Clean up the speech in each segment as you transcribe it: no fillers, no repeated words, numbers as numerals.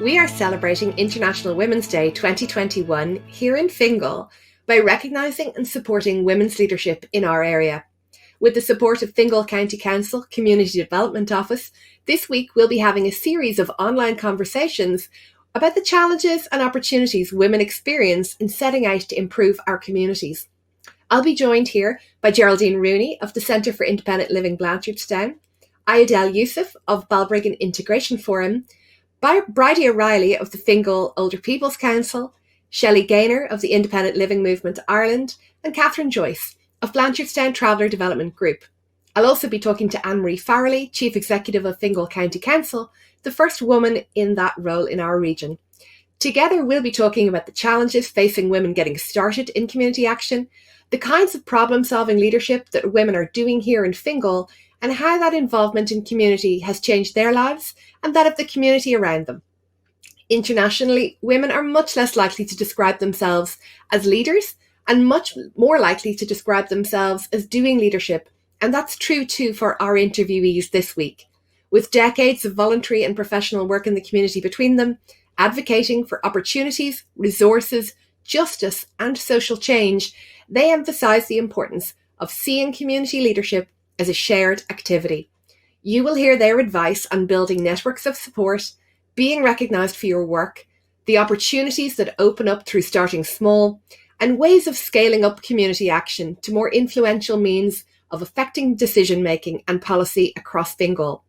We are celebrating International Women's Day 2021 here in Fingal by recognising and supporting women's leadership in our area. With the support of Fingal County Council Community Development Office, this week we'll be having a series of online conversations about the challenges and opportunities women experience in setting out to improve our communities. I'll be joined here by Geraldine Rooney of the Centre for Independent Living Blanchardstown, Ayodele Yusuf of Balbriggan Integration Forum, by Bridie of the Fingal Older People's Council, Shelly Gainer of the Independent Living Movement Ireland, and Joyce of Blanchardstown Traveller Development Group. I'll also be talking to AnnMarie Farrelly, Chief Executive of Fingal County Council, the first woman in that role in our region. Together, we'll be talking about the challenges facing women getting started in community action, the kinds of problem-solving leadership that women are doing here in Fingal, and how that involvement in community has changed their lives and that of the community around them. Internationally, women are much less likely to describe themselves as leaders and much more likely to describe themselves as doing leadership, and that's true too for our interviewees this week. With decades of voluntary and professional work in the community between them, advocating for opportunities, resources, justice and social change, they emphasise the importance of seeing community leadership as a shared activity. You will hear their advice on building networks of support, being recognised for your work, the opportunities that open up through starting small, and ways of scaling up community action to more influential means of affecting decision-making and policy across Fingal.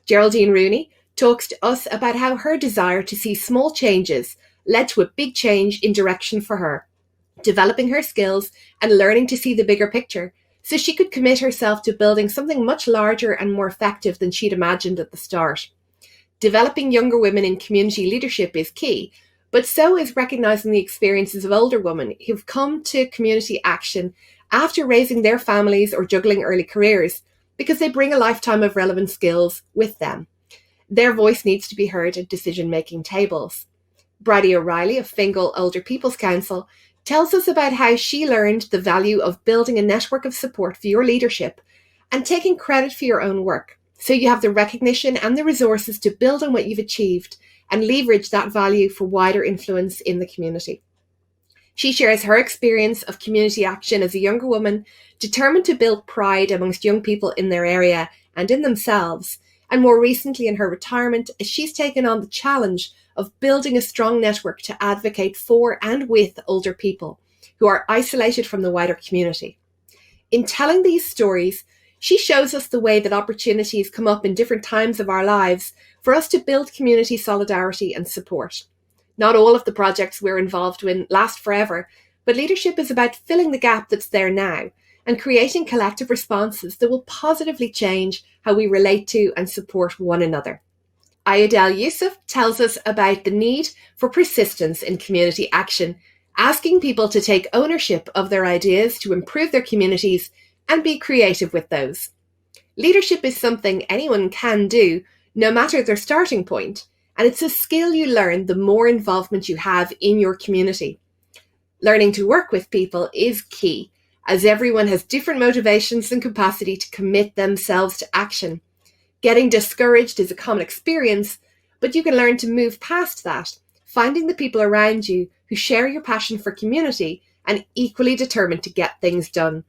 Geraldine Rooney talks to us about how her desire to see small changes led to a big change in direction for her, developing her skills and learning to see the bigger picture, so she could commit herself to building something much larger and more effective than she'd imagined at the start. Developing younger women in community leadership is key, but so is recognising the experiences of older women who've come to community action after raising their families or juggling early careers, because they bring a lifetime of relevant skills with them. Their voice needs to be heard at decision-making tables. Bridie of Fingal Older People's Council tells us about how she learned the value of building a network of support for your leadership and taking credit for your own work, so you have the recognition and the resources to build on what you've achieved and leverage that value for wider influence in the community. She shares her experience of community action as a younger woman, determined to build pride amongst young people in their area and in themselves, and more recently in her retirement, as she's taken on the challenge of building a strong network to advocate for and with older people who are isolated from the wider community. In telling these stories, she shows us the way that opportunities come up in different times of our lives for us to build community solidarity and support. Not all of the projects we're involved in last forever, but leadership is about filling the gap that's there now and creating collective responses that will positively change how we relate to and support one another. Ayodele Yusuf tells us about the need for persistence in community action, asking people to take ownership of their ideas to improve their communities and be creative with those. Leadership is something anyone can do, no matter their starting point, and it's a skill you learn the more involvement you have in your community. Learning to work with people is key, as everyone has different motivations and capacity to commit themselves to action. Getting discouraged is a common experience, but you can learn to move past that, finding the people around you who share your passion for community and equally determined to get things done.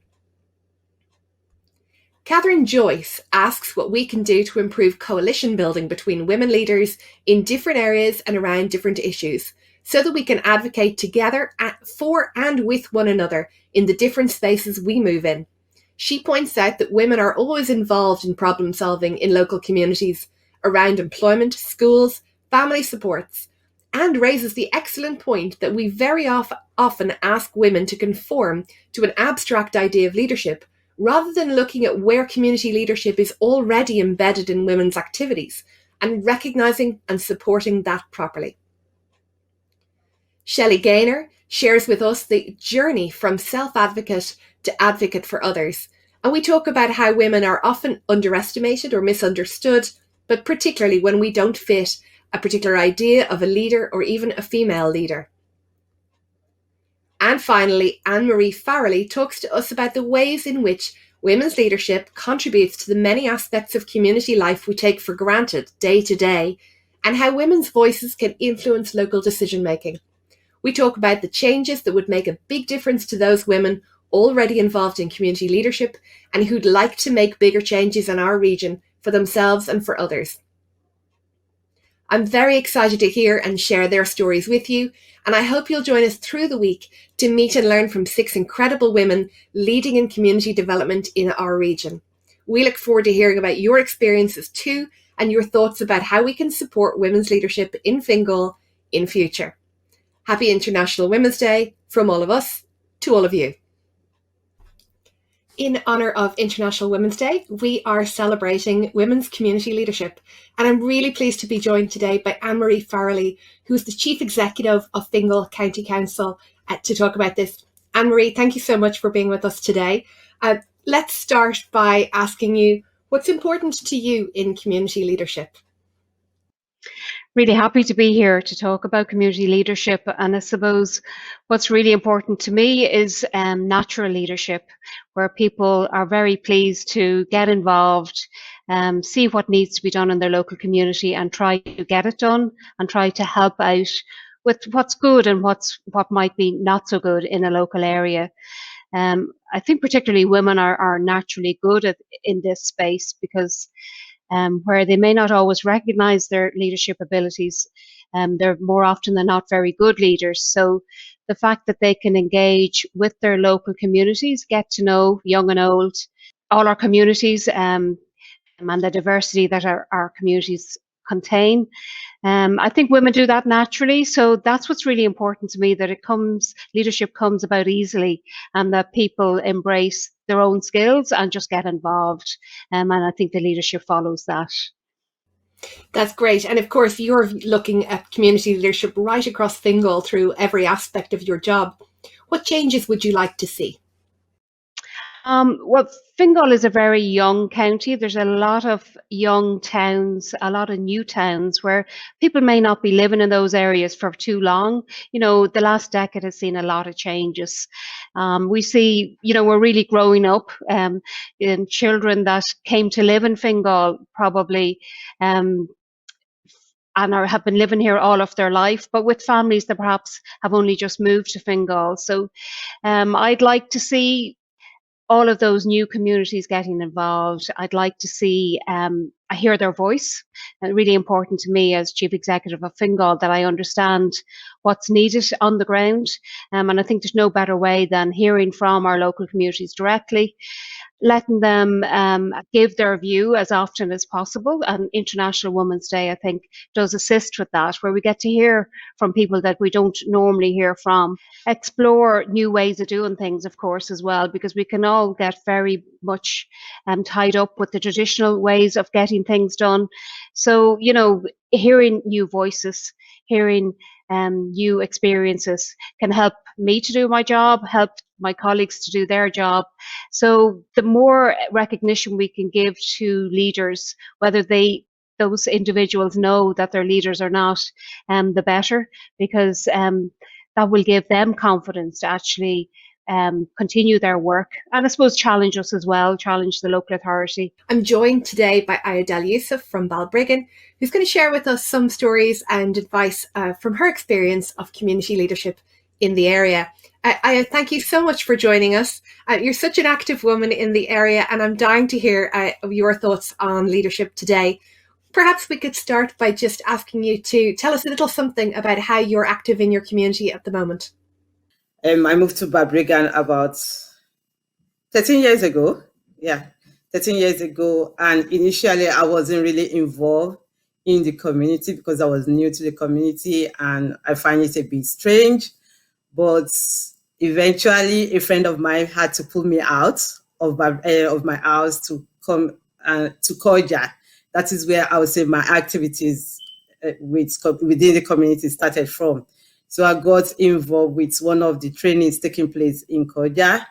Joyce asks what we can do to improve coalition building between women leaders in different areas and around different issues, so that we can advocate together for and with one another in the different spaces we move in. She points out that women are always involved in problem solving in local communities around employment, schools, family supports, and raises the excellent point that we very often ask women to conform to an abstract idea of leadership, rather than looking at where community leadership is already embedded in women's activities and recognising and supporting that properly. Shelly Gainer shares with us the journey from self-advocate to advocate for others, and we talk about how women are often underestimated or misunderstood, but particularly when we don't fit a particular idea of a leader or even a female leader. And finally, AnnMarie Farrelly talks to us about the ways in which women's leadership contributes to the many aspects of community life we take for granted day to day, and how women's voices can influence local decision making. We talk about the changes that would make a big difference to those women already involved in community leadership and who'd like to make bigger changes in our region for themselves and for others. I'm very excited to hear and share their stories with you, and I hope you'll join us through the week to meet and learn from 6 incredible women leading in community development in our region. We look forward to hearing about your experiences too, and your thoughts about how we can support women's leadership in Fingal in future. Happy International Women's Day from all of us to all of you. In honour of International Women's Day, we are celebrating women's community leadership. And I'm really pleased to be joined today by AnnMarie Farrelly, who's the Chief Executive of Fingal County Council, to talk about this. AnnMarie, thank you so much for being with us today. Let's start by asking you, what's important to you in community leadership? Really happy to be here to talk about community leadership. And I suppose what's really important to me is natural leadership, where people are very pleased to get involved, see what needs to be done in their local community and try to get it done and try to help out with what's good and what might be not so good in a local area. I think particularly women are naturally good in this space because where they may not always recognize their leadership abilities, they're more often than not very good leaders. So the fact that they can engage with their local communities, get to know young and old, all our communities, and the diversity that our communities contain. I think women do that naturally. So that's what's really important to me, that leadership comes about easily and that people embrace their own skills and just get involved. And I think the leadership follows that. That's great. And of course, you're looking at community leadership right across Fingal through every aspect of your job. What changes would you like to see? Well, Fingal is a very young county. There's a lot of young towns, a lot of new towns where people may not be living in those areas for too long. You know, the last decade has seen a lot of changes. We see, we're really growing up in children that came to live in Fingal probably and have been living here all of their life, but with families that perhaps have only just moved to Fingal. So I'd like to see all of those new communities getting involved. I'd like to see, I hear their voice. Really important to me as Chief Executive of Fingal that I understand what's needed on the ground. And I think there's no better way than hearing from our local communities directly, letting them give their view as often as possible. And International Women's Day, I think, does assist with that, where we get to hear from people that we don't normally hear from. Explore new ways of doing things, of course, as well, because we can all get very much tied up with the traditional ways of getting things done. So, hearing new voices, hearing new experiences can help me to do my job, help my colleagues to do their job. So the more recognition we can give to leaders, whether those individuals know that they're leaders or not, the better, because that will give them confidence to actually continue their work and I suppose challenge us as well, challenge the local authority. I'm joined today by Ayodele Yusuf from Balbriggan, who's going to share with us some stories and advice from her experience of community leadership in the area. I thank you so much for joining us. You're such an active woman in the area, and I'm dying to hear your thoughts on leadership today. Perhaps we could start by just asking you to tell us a little something about how you're active in your community at the moment. I moved to Balbriggan about 13 years ago. Yeah, 13 years ago. And initially, I wasn't really involved in the community because I was new to the community and I find it a bit strange. But eventually, a friend of mine had to pull me out of my house to come to Koja. That is where I would say my activities within the community started from. So I got involved with one of the trainings taking place in Koja.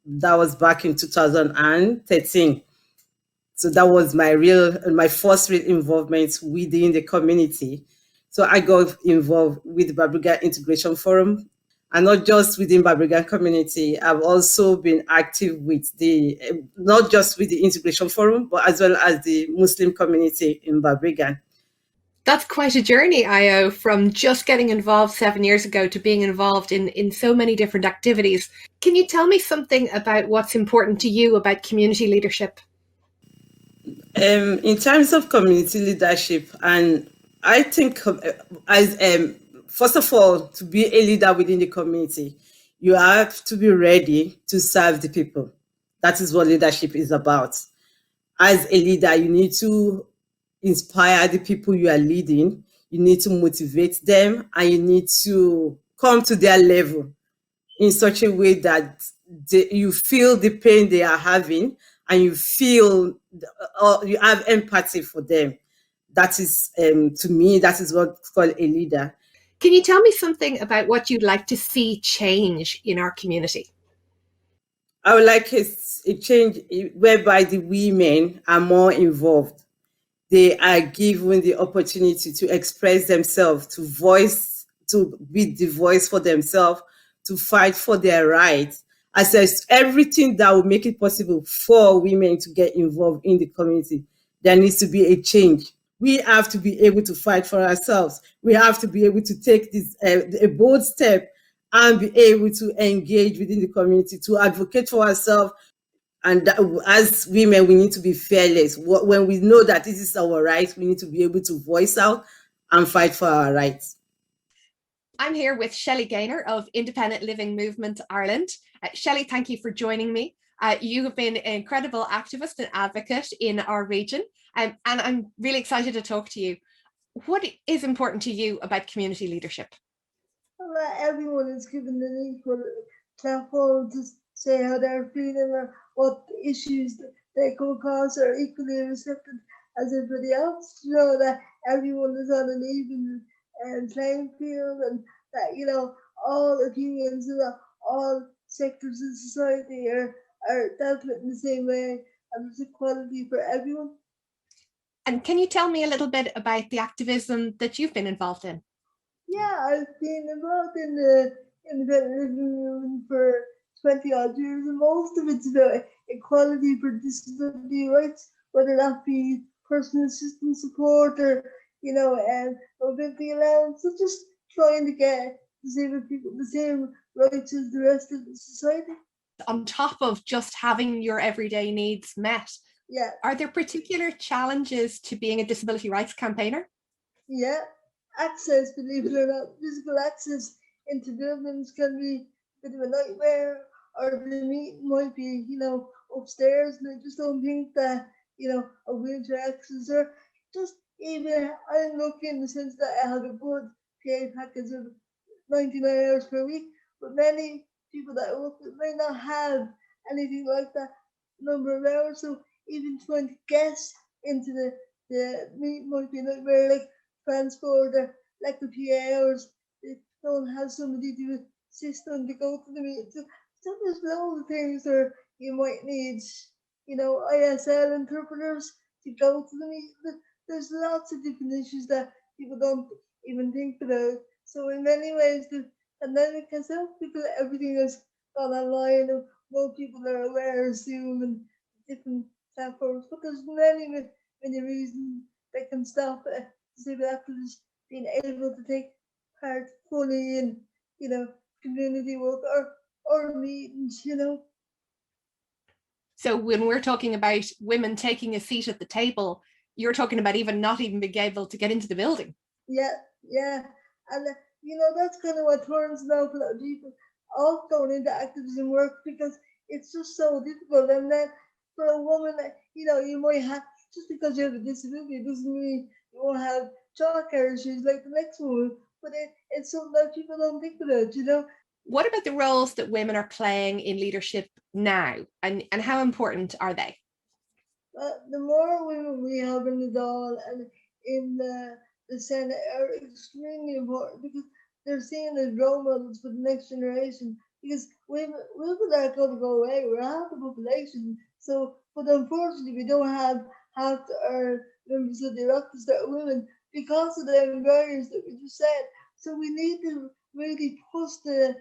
That was back in 2013. So that was my first real involvement within the community. So I got involved with the Balbriggan Integration Forum. And not just within Balbriggan community, I've also been active with not just with the Integration Forum, but as well as the Muslim community in Balbriggan. That's quite a journey, Io, from just getting involved 7 years ago to being involved in so many different activities. Can you tell me something about what's important to you about community leadership? In terms of community leadership, and I think as first of all, to be a leader within the community, you have to be ready to serve the people. That is what leadership is about. As a leader, you need to inspire the people you are leading. You need to motivate them, and you need to come to their level in such a way that you feel the pain they are having, and you feel you have empathy for them. That is, to me, that is what's called a leader. Can you tell me something about what you'd like to see change in our community? I would like a change whereby the women are more involved. They are given the opportunity to express themselves, to be the voice for themselves, to fight for their rights. I said everything that will make it possible for women to get involved in the community. There needs to be a change. We have to be able to fight for ourselves. We have to be able to take this a bold step and be able to engage within the community to advocate for ourselves. And as women, we need to be fearless. When we know that this is our right, we need to be able to voice out and fight for our rights. I'm here with Shelly Gainer of Independent Living Movement Ireland. Shelly, thank you for joining me. You have been an incredible activist and advocate in our region, and I'm really excited to talk to you. What is important to you about community leadership? Well, everyone is given an equal platform to say how they're feeling or what issues they come across are equally respected as everybody else. You know, that everyone is on an even playing field, and that, you know, all opinions and all sectors of society are dealt with in the same way, and there's equality for everyone. And can you tell me a little bit about the activism that you've been involved in? Yeah, I've been involved in the independent living movement for 20 odd years, and most of it's about equality for disability rights, whether that be personal assistance support or, you know, mobility allowance, so just trying to get disabled people the same rights as the rest of the society. On top of just having your everyday needs met, Yeah, are there particular challenges to being a disability rights campaigner? yeah. Access, believe it or not, physical access into buildings can be a bit of a nightmare, or the meeting might be, you know, upstairs, and I just don't think that, you know, a wheelchair access, or just even I'm lucky in the sense that I have a good pay package of 99 hours per week, but many people that I work with may not have anything like that number of hours, so even trying to get into the meet might be a nightmare, like transport or like the PA hours. They don't have somebody to assist them to go to the meeting. So there's loads of things where you might need, you know, ISL interpreters to go to the meeting. There's lots of different issues that people don't even think about. So in many ways, the pandemic has helped people. Everything has gone online, and more people are aware of Zoom and different platforms. But there's many reasons that can stop disabled activists being able to take part fully in, you know, community work or meetings, you know. So when we're talking about women taking a seat at the table, you're talking about even not even being able to get into the building. Yeah, yeah. And, you know, that's kind of what turns an awful lot of people off going into activism work, because it's just so difficult. And then for a woman, you know, you might have, just because you have a disability doesn't mean you won't have childcare issues like the next woman. But it's something that people don't think about, you know. What about the roles that women are playing in leadership now, and how important are they? The more women we have in the Dáil and in the Senate are extremely important, because they're seen as role models for the next generation. Because women are going to go away. We're half the population. So, but unfortunately, we don't have half our members of the electors that are women, because of the barriers that we just said. So we need to really push the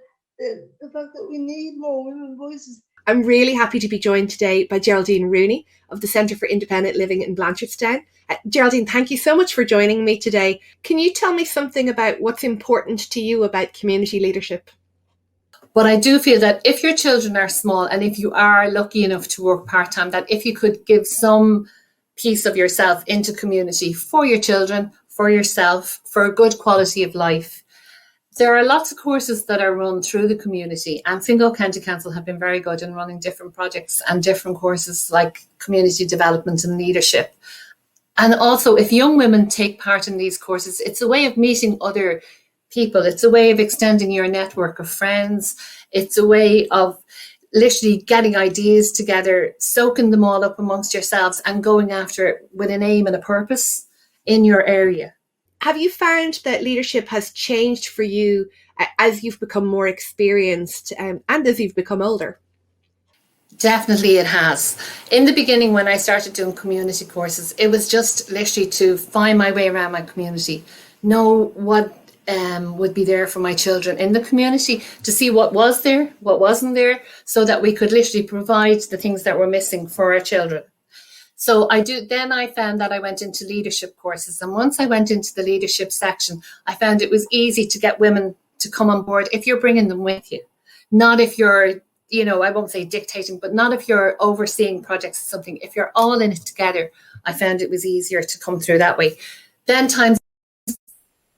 fact that we need more women voices. I'm really happy to be joined today by Geraldine Rooney of the Centre for Independent Living in Blanchardstown. Geraldine, thank you so much for joining me today. Can you tell me something about what's important to you about community leadership? But I do feel that if your children are small and if you are lucky enough to work part-time, that if you could give some piece of yourself into community for your children, for yourself, for a good quality of life. There are lots of courses that are run through the community, and Fingal County Council have been very good in running different projects and different courses like community development and leadership. And also, if young women take part in these courses, it's a way of meeting other people. It's a way of extending your network of friends. It's a way of literally getting ideas together, soaking them all up amongst yourselves and going after it with an aim and a purpose in your area. Have you found that leadership has changed for you as you've become more experienced and as you've become older? Definitely it has. In the beginning, when I started doing community courses, it was just literally to find my way around my community, know what would be there for my children in the community, to see what was there, what wasn't there, so that we could literally provide the things that were missing for our children. So then I found that I went into leadership courses. And once I went into the leadership section, I found it was easy to get women to come on board if you're bringing them with you. Not if you're, I won't say dictating, but not if you're overseeing projects or something. If you're all in it together, I found it was easier to come through that way. Then times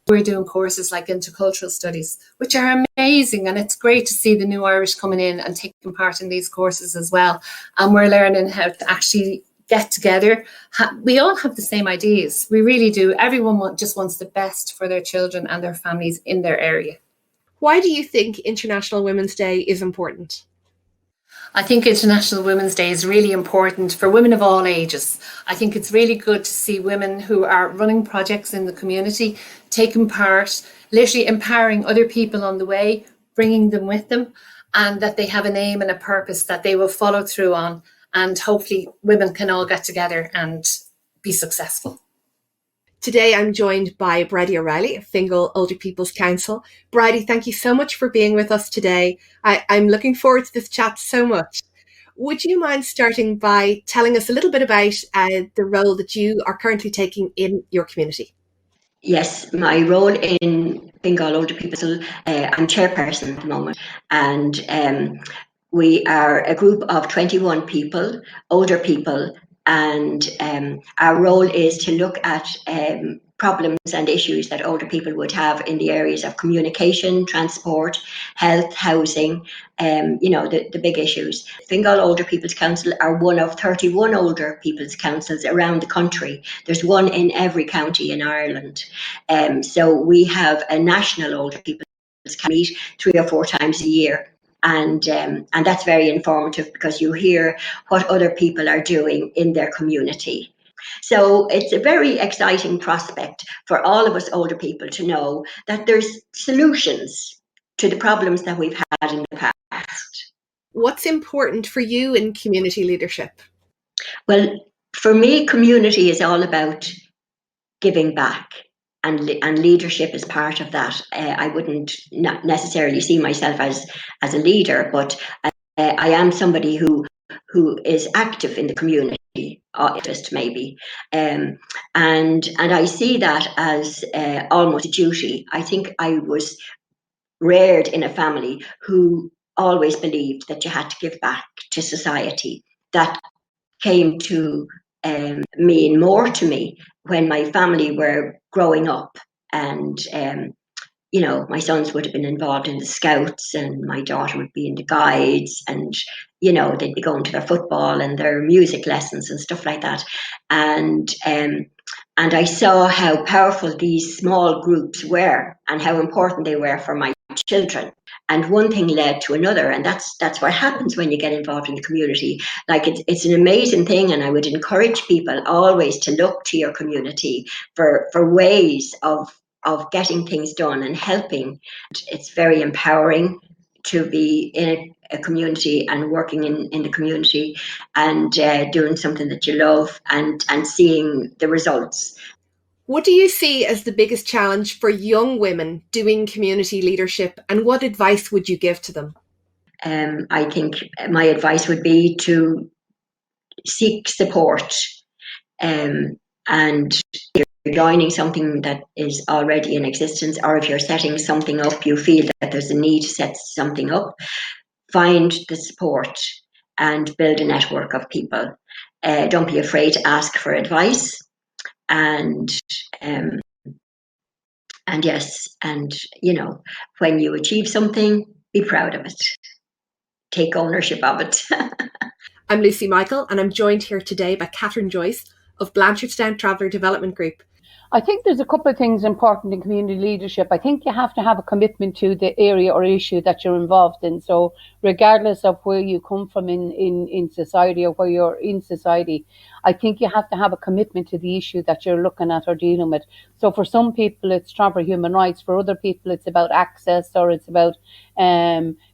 we're doing courses like intercultural studies, which are amazing. And it's great to see the new Irish coming in and taking part in these courses as well. And we're learning how to actually get together. We all have the same ideas. We really do. Everyone just wants the best for their children and their families in their area. Why do you think International Women's Day is important? I think International Women's Day is really important for women of all ages. I think it's really good to see women who are running projects in the community, taking part, literally empowering other people on the way, bringing them with them, and that they have an aim and a purpose that they will follow through on. And hopefully women can all get together and be successful. Today I'm joined by Bridie O'Reilly of Fingal Older People's Council. Bridie, thank you so much for being with us today. I'm looking forward to this chat so much. Would you mind starting by telling us a little bit about the role that you are currently taking in your community? Yes, my role in Fingal Older People's, I'm chairperson at the moment, and we are a group of 21 people, older people, and our role is to look at problems and issues that older people would have in the areas of communication, transport, health, housing, the big issues. Fingal Older People's Council are one of 31 older people's councils around the country. There's one in every county in Ireland. So we have a national older people's meet 3 or 4 times a year. And that's very informative because you hear what other people are doing in their community. So it's a very exciting prospect for all of us older people to know that there's solutions to the problems that we've had in the past. What's important for you in community leadership? Well, for me, community is all about giving back. And leadership is part of that. I wouldn't not necessarily see myself as a leader, but I am somebody who is active in the community, just maybe, and I see that as almost a duty. I think I was reared in a family who always believed that you had to give back to society. That came to mean more to me when my family were growing up, and my sons would have been involved in the scouts and my daughter would be in the guides, and they'd be going to their football and their music lessons and stuff like that, and I saw how powerful these small groups were and how important they were for my children. And one thing led to another, and that's what happens when you get involved in the community. Like it's an amazing thing, and I would encourage people always to look to your community for ways of getting things done and helping. It's very empowering to be in a community and working in the community and doing something that you love and seeing the results. What do you see as the biggest challenge for young women doing community leadership, and what advice would you give to them? I think my advice would be to seek support, and if you're joining something that is already in existence, or if you're setting something up, you feel that there's a need to set something up, find the support and build a network of people. Don't be afraid to ask for advice, and yes, and when you achieve something, be proud of it. Take ownership of it. I'm Lucy Michael, and I'm joined here today by Catherine Joyce of Blanchardstown Traveller Development Group. I think there's a couple of things important in community leadership. I think you have to have a commitment to the area or issue that you're involved in. So regardless of where you come from in society or where you're in society, I think you have to have a commitment to the issue that you're looking at or dealing with. So for some people, it's traveller human rights. For other people, it's about access, or it's about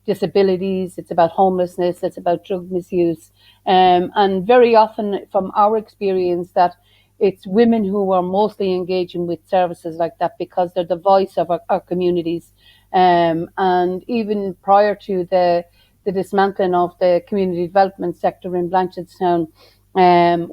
disabilities, it's about homelessness, it's about drug misuse. And very often from our experience that it's women who are mostly engaging with services like that because they're the voice of our communities. And even prior to the dismantling of the community development sector in Blanchardstown,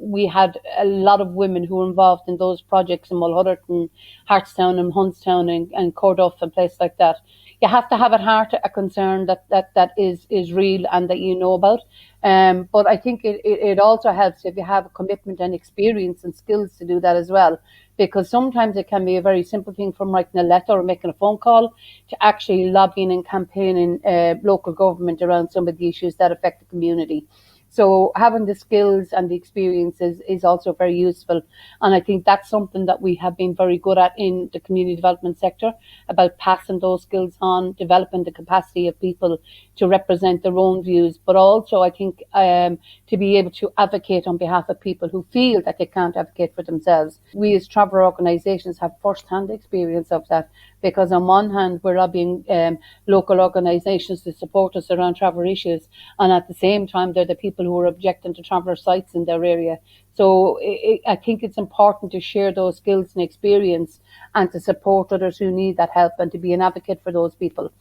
we had a lot of women who were involved in those projects in Mulhudderton, Hartstown and Huntstown and Corduff and places like that. You have to have at heart a concern that is real and that you know about. But I think it also helps if you have a commitment and experience and skills to do that as well. Because sometimes it can be a very simple thing from writing a letter or making a phone call to actually lobbying and campaigning local government around some of the issues that affect the community. So having the skills and the experiences is also very useful. And I think that's something that we have been very good at in the community development sector, about passing those skills on, developing the capacity of people to represent their own views, but also I think to be able to advocate on behalf of people who feel that they can't advocate for themselves. We as traveller organisations have first-hand experience of that, because on one hand we're lobbying local organisations to support us around traveller issues, and at the same time they're the people who are objecting to traveller sites in their area. So I think it's important to share those skills and experience and to support others who need that help and to be an advocate for those people.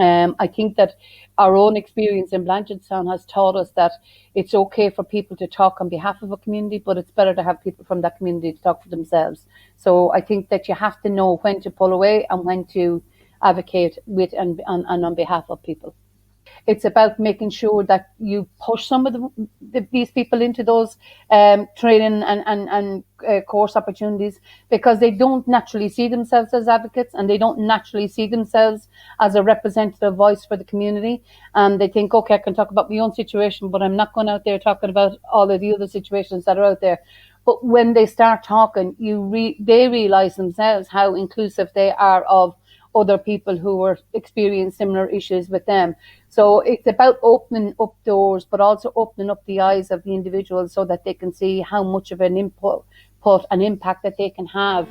I think that our own experience in Blanchardstown has taught us that it's okay for people to talk on behalf of a community, but it's better to have people from that community to talk for themselves. So I think that you have to know when to pull away and when to advocate with and on behalf of people. It's about making sure that you push some of these people into those training and course opportunities, because they don't naturally see themselves as advocates and they don't naturally see themselves as a representative voice for the community. And they think, okay, I can talk about my own situation, but I'm not going out there talking about all of the other situations that are out there. But when they start talking, they realise themselves how inclusive they are of other people who are experiencing similar issues with them. So it's about opening up doors, but also opening up the eyes of the individuals so that they can see how much of an input and impact that they can have